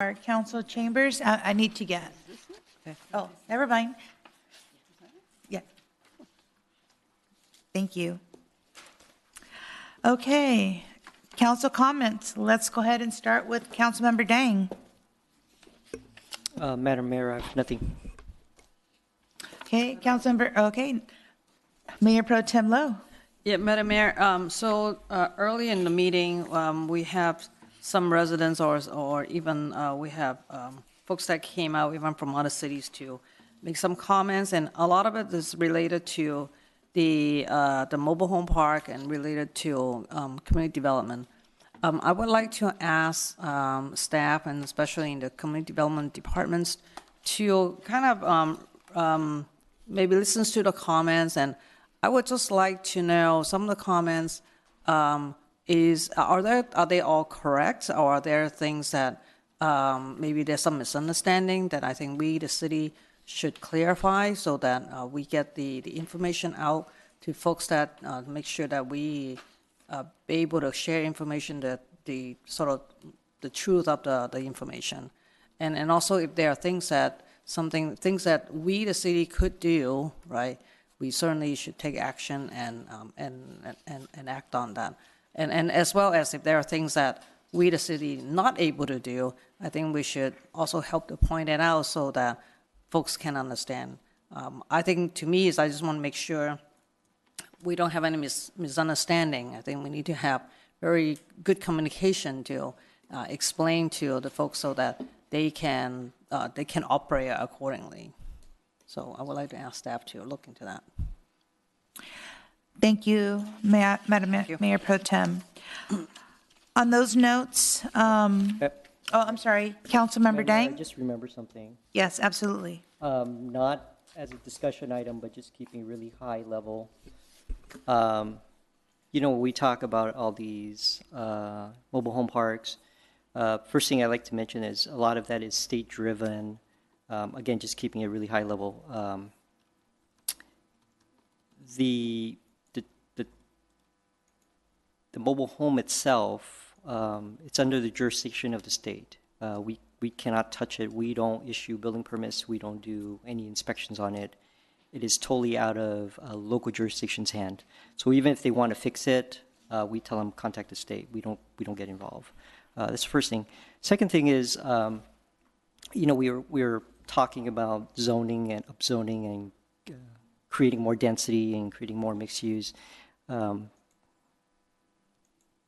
Our council chambers, I need to get. Oh, never mind. Yeah. Thank you. Okay, council comments. Let's go ahead and start with Councilmember Dang. Madam Mayor, I have nothing. Okay, Councilmember, okay. Mayor Pro Tem Lowe. Yeah, Madam Mayor, early in the meeting, we have some residents or even we have folks that came out even from other cities to make some comments, and a lot of it is related to the mobile home park and related to community development. I would like to ask staff, and especially in the community development departments, to kind of maybe listen to the comments, and I would just like to know some of the comments. Are they all correct, or are there things that maybe there's some misunderstanding that I think we, the city, should clarify so that we get the information out to folks that make sure that we be able to share information that the sort of the truth of the information, and also if there are things that we, the city, could do right. We certainly should take action and act on that. And as well as if there are things that we, the city, not able to do, I think we should also help to point it out so that folks can understand. I think to me is I just want to make sure we don't have any misunderstanding. I think we need to have very good communication to explain to the folks so that they can operate accordingly. So I would like to ask staff to look into that. Thank you, Madam Thank you. Mayor Pro Tem. On those notes, oh, I'm sorry, Councilmember Dang? I just remember something. Yes, absolutely. Not as a discussion item, but just keeping really high level. We talk about all these mobile home parks. First thing I'd like to mention is a lot of that is state-driven. Again, just keeping it really high level. The mobile home itself, it's under the jurisdiction of the state. We cannot touch it. We don't issue building permits. We don't do any inspections on it. It is totally out of local jurisdiction's hand. So even if they want to fix it, we tell them contact the state. We don't get involved. That's the first thing. Second thing is, we're talking about zoning and upzoning and creating more density and creating more mixed use.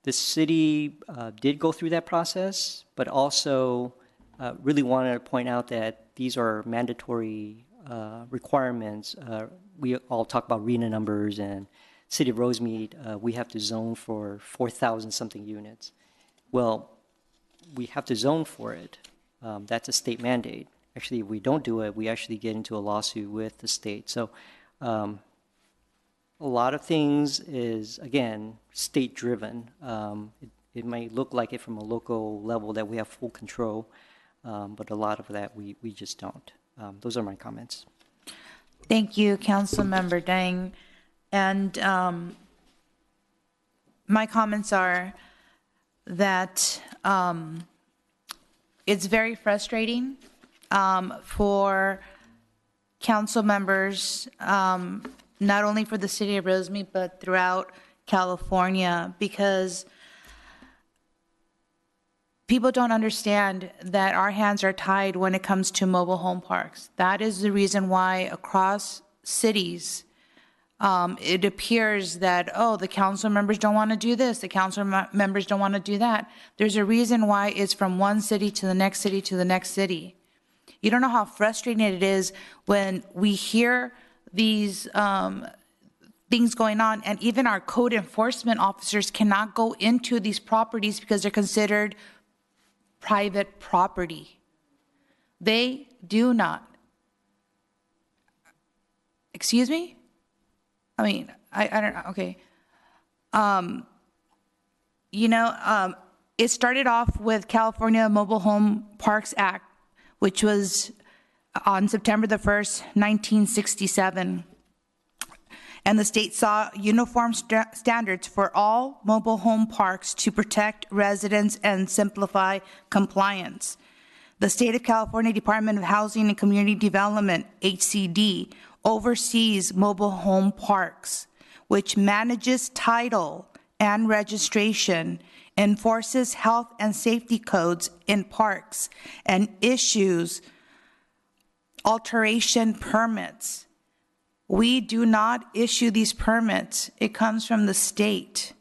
The city did go through that process, but also really wanted to point out that these are mandatory requirements. We all talk about RENA numbers, and City of Rosemead, we have to zone for 4,000 something units. Well, we have to zone for it. That's a state mandate. Actually, if we don't do it, we actually get into a lawsuit with the state. So a lot of things is, again, state-driven. It might look like it from a local level that we have full control, but a lot of that we just don't. Those are my comments. Thank you, Councilmember Dang. And my comments are that it's very frustrating for council members, not only for the city of Rosemead, but throughout California, because people don't understand that our hands are tied when it comes to mobile home parks. That is the reason why across cities, it appears that, oh, the council members don't want to do this, the council members don't want to do that. There's a reason why it's from one city to the next city to the next city. You don't know how frustrating it is when we hear these things going on, and even our code enforcement officers cannot go into these properties because they're considered private property. They do not. Excuse me? I mean, I don't know, okay. It started off with California Mobile Home Parks Act, which was on September the 1st, 1967. And the state saw uniform standards for all mobile home parks to protect residents and simplify compliance. The State of California Department of Housing and Community Development, HCD, oversees mobile home parks, which manages title and registration, enforces health and safety codes in parks, and issues alteration permits. We do not issue these permits. It comes from the state.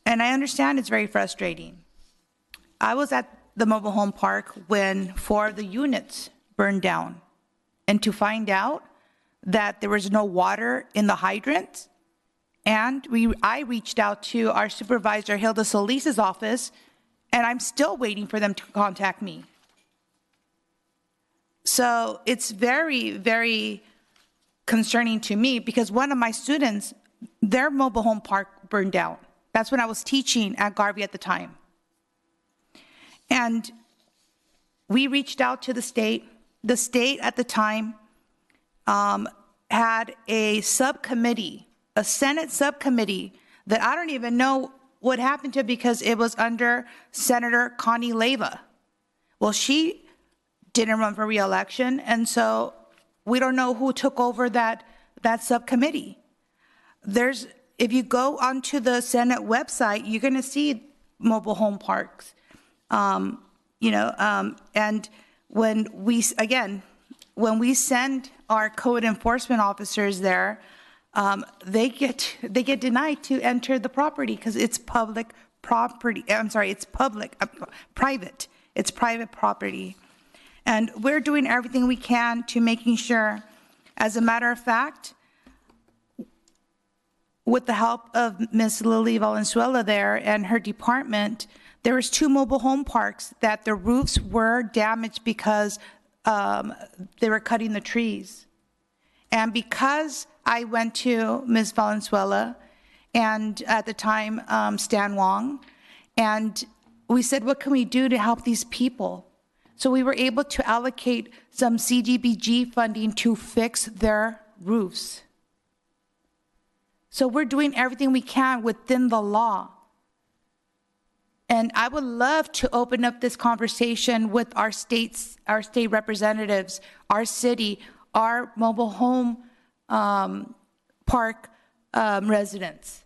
And I understand it's very frustrating. I was at the mobile home park when 4 of the units burned down. And to find out that there was no water in the hydrant, and I reached out to our supervisor, Hilda Solis's office, and I'm still waiting for them to contact me. So it's very, very concerning to me because one of my students, their mobile home park burned down. That's when I was teaching at Garvey at the time. And we reached out to the state. The state at the time had a subcommittee, a Senate subcommittee that I don't even know what happened to because it was under Senator Connie Leyva. Well, she didn't run for re-election, and so we don't know who took over that subcommittee. If you go onto the Senate website, you're going to see mobile home parks. And when we send our code enforcement officers there, they get denied to enter the property because it's public property. I'm sorry, it's private. It's private property. And we're doing everything we can to making sure, as a matter of fact, with the help of Ms. Lily Valenzuela there and her department, there was 2 mobile home parks that the roofs were damaged because they were cutting the trees. And because I went to Ms. Valenzuela and at the time Stan Wong, and we said, what can we do to help these people? So we were able to allocate some CDBG funding to fix their roofs. So we're doing everything we can within the law. And I would love to open up this conversation with our state representatives, our city, our mobile home park residents,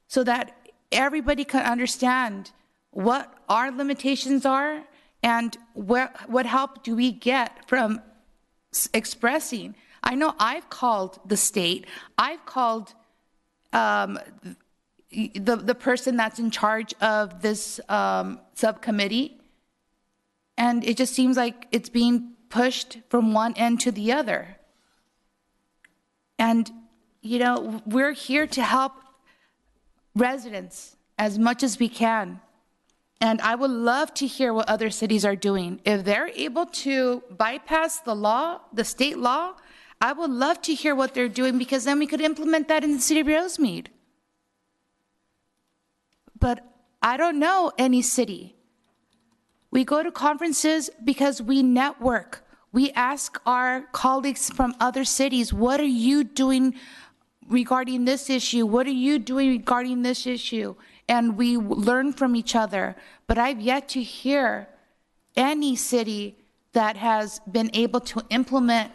so that everybody can understand what our limitations are and what help do we get from expressing. I know I've called the state, I've called the person that's in charge of this subcommittee, and it just seems like it's being pushed from one end to the other. And, we're here to help residents as much as we can. And I would love to hear what other cities are doing. If they're able to bypass the law, the state law, I would love to hear what they're doing because then we could implement that in the city of Rosemead. But I don't know any city. We go to conferences because we network. We ask our colleagues from other cities, what are you doing regarding this issue? What are you doing regarding this issue? And we learn from each other. But I've yet to hear any city that has been able to implement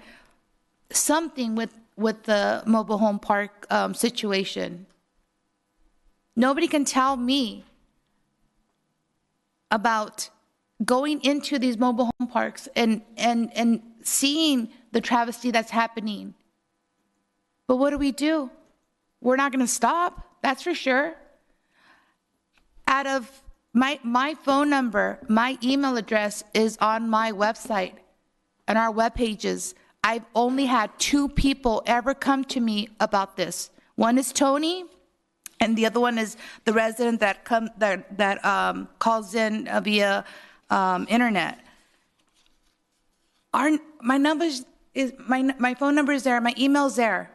something with the mobile home park situation. Nobody can tell me about going into these mobile home parks and seeing the travesty that's happening. But what do? We're not going to stop, that's for sure. Out of my phone number, my email address is on my website and our web pages. I've only had 2 people ever come to me about this. One is Tony, and the other one is the resident that calls in via internet. My phone number is there. My email's there.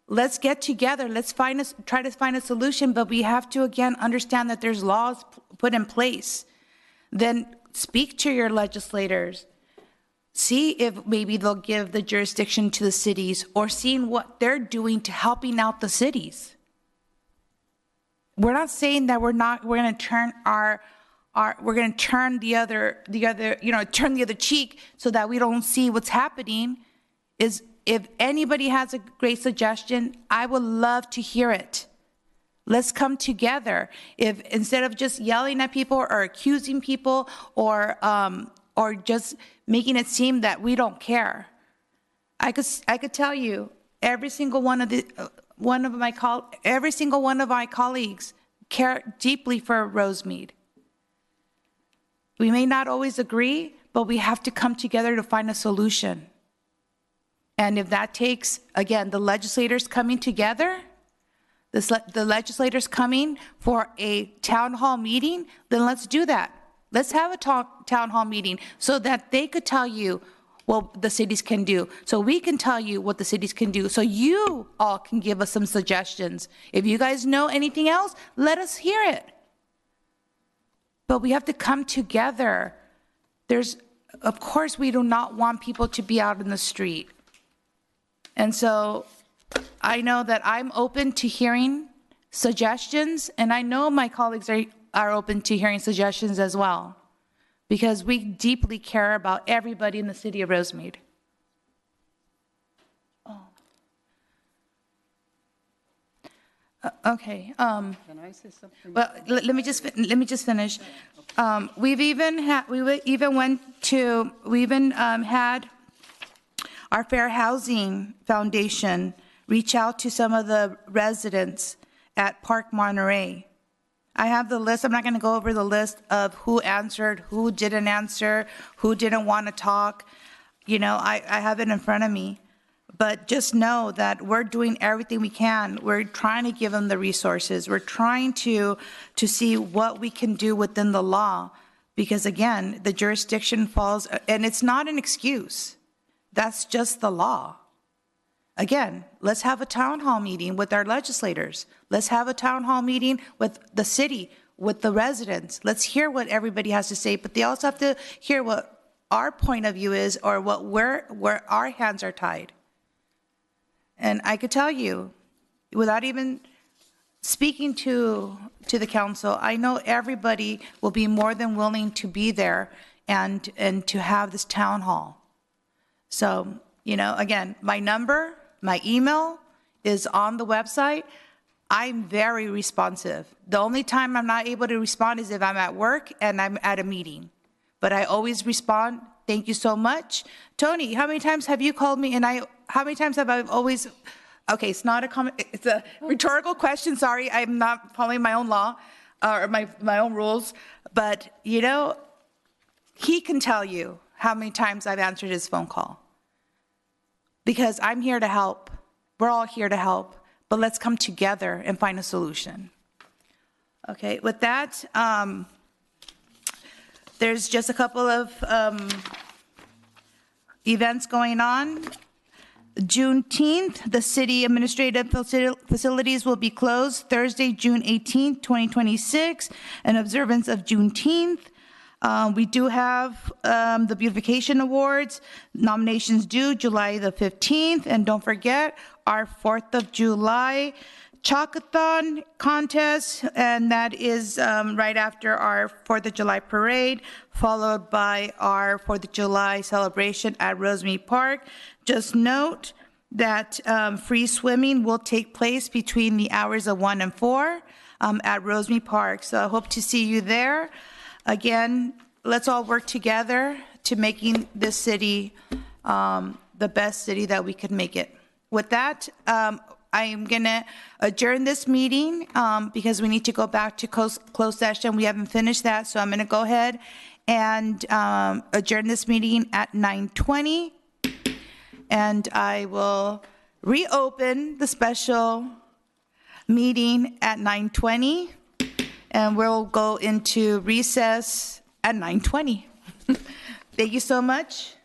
Let's get together. Let's try to find a solution. But we have to again understand that there's laws put in place. Then speak to your legislators. See if maybe they'll give the jurisdiction to the cities, or seeing what they're doing to helping out the cities. We're not saying that we're going to turn our we're going to turn the other, turn the other cheek so that we don't see what's happening, is if anybody has a great suggestion, I would love to hear it. Let's come together. If instead of just yelling at people or accusing people or just making it seem that we don't care. I could tell you every single one of my colleagues care deeply for Rosemead. We may not always agree, but we have to come together to find a solution. And if that takes, again, the legislators coming together, the legislators coming for a town hall meeting, then let's do that. Let's have a town hall meeting so that they could tell you what the cities can do, so we can tell you what the cities can do, so you all can give us some suggestions. If you guys know anything else, let us hear it. But we have to come together. Of course, we do not want people to be out in the street. And so I know that I'm open to hearing suggestions, and I know my colleagues are open to hearing suggestions as well, because we deeply care about everybody in the city of Rosemead. Okay. Can I say something? Well, let me just finish. We even had our Fair Housing Foundation reach out to some of the residents at Park Monterey. I have the list. I'm not going to go over the list of who answered, who didn't answer, who didn't want to talk. I have it in front of me. But just know that we're doing everything we can. We're trying to give them the resources. We're trying to see what we can do within the law. Because again, the jurisdiction falls, and it's not an excuse. That's just the law. Again, let's have a town hall meeting with our legislators. Let's have a town hall meeting with the city, with the residents. Let's hear what everybody has to say, but they also have to hear what our point of view is, or where our hands are tied. And I could tell you, without even speaking to the council, I know everybody will be more than willing to be there and to have this town hall. So, again, my number, my email is on the website. I'm very responsive. The only time I'm not able to respond is if I'm at work and I'm at a meeting. But I always respond. Thank you so much. Tony, how many times have you called me, and how many times have I always, okay, it's not a comment, it's a rhetorical question, sorry, I'm not following my own law, or my own rules, but he can tell you how many times I've answered his phone call. Because I'm here to help. We're all here to help. But let's come together and find a solution. Okay, with that, there's just a couple of events going on. Juneteenth, the city administrative facilities will be closed Thursday, June 18th, 2026, in observance of Juneteenth. We do have the Beautification Awards, nominations due July the 15th, and don't forget our 4th of July Chalkathon contest, and that is right after our 4th of July parade, followed by our 4th of July celebration at Rosemead Park. Just note that free swimming will take place between the hours of 1 and 4 at Rosemead Park, so I hope to see you there. Again, let's all work together to making this city the best city that we could make it. With that, I am going to adjourn this meeting because we need to go back to closed session. We haven't finished that, so I'm going to go ahead and adjourn this meeting at 9:20. And I will reopen the special meeting at 9:20. And we'll go into recess at 9:20. Thank you so much.